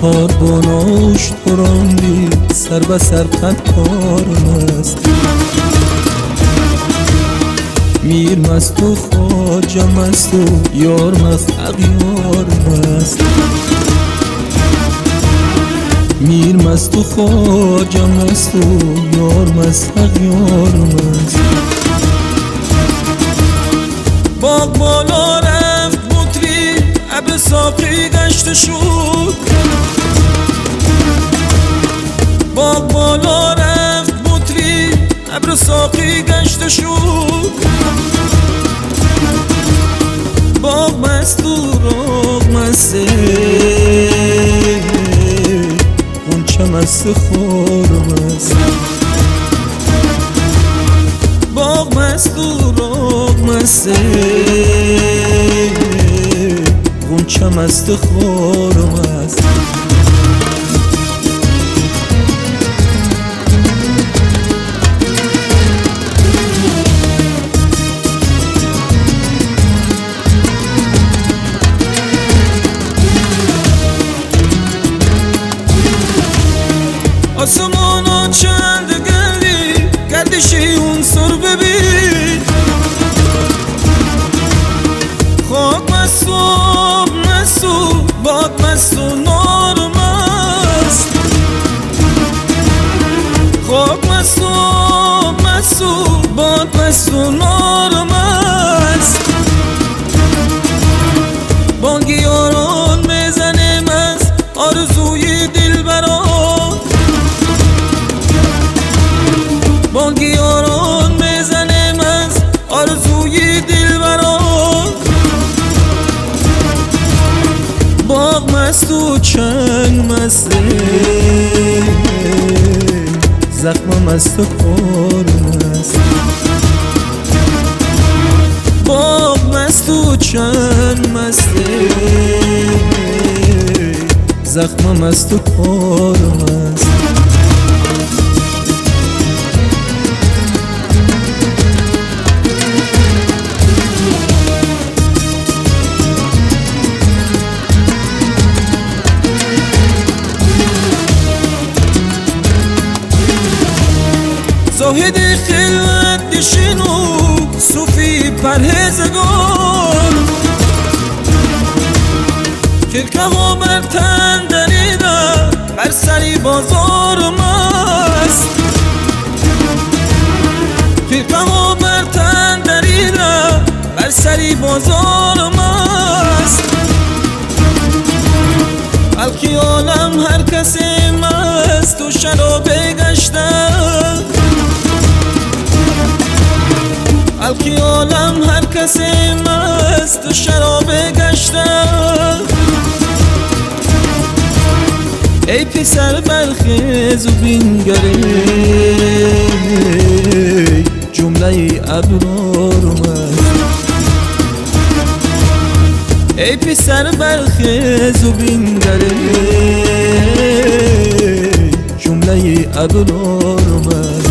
تار باناش توراندی سر به سر قطار مست میر مست و خواجه مست و یار مست اغیار مست میر مست و خواجه مست و یار مست اغیار مست باغ بالا رفت مطری ابر ساقی گشت شد باغ بالا رفت مطری ابر ساقی گشت شد باغ مست و راغ مسته غنچه مست خار مست باغ مست و راغ مسته غنچه مست خار مست آسمانا چند گردی گردشی اون سر ببین خاک مست و آب مست و باد مست و نار مست خاک مست و آب مست و باد مست و نار مست بانگی یاران میزنه مست آرزوی دل برات بانگی یاران میزنه مست آرزوی دل برات باغ مست و چنگ مسته زخم مست و خار مست باغ مست و چنگ مسته زخم مست و خار مست زاهد خلوت دشین و صوفی پرهیزگار خرقه ها بر تن دریده بر سری بازار مست خرقه ها بر تن دریده بر سری بازار مست خلقی عالم هر کسی مست و شرابه گشته خلقی عالم هر کسی مست و شرابه گشته ای پسر برخیز و بینگره جمله ابرار مست ای پسر برخیز و بینگره جمله ابرار مست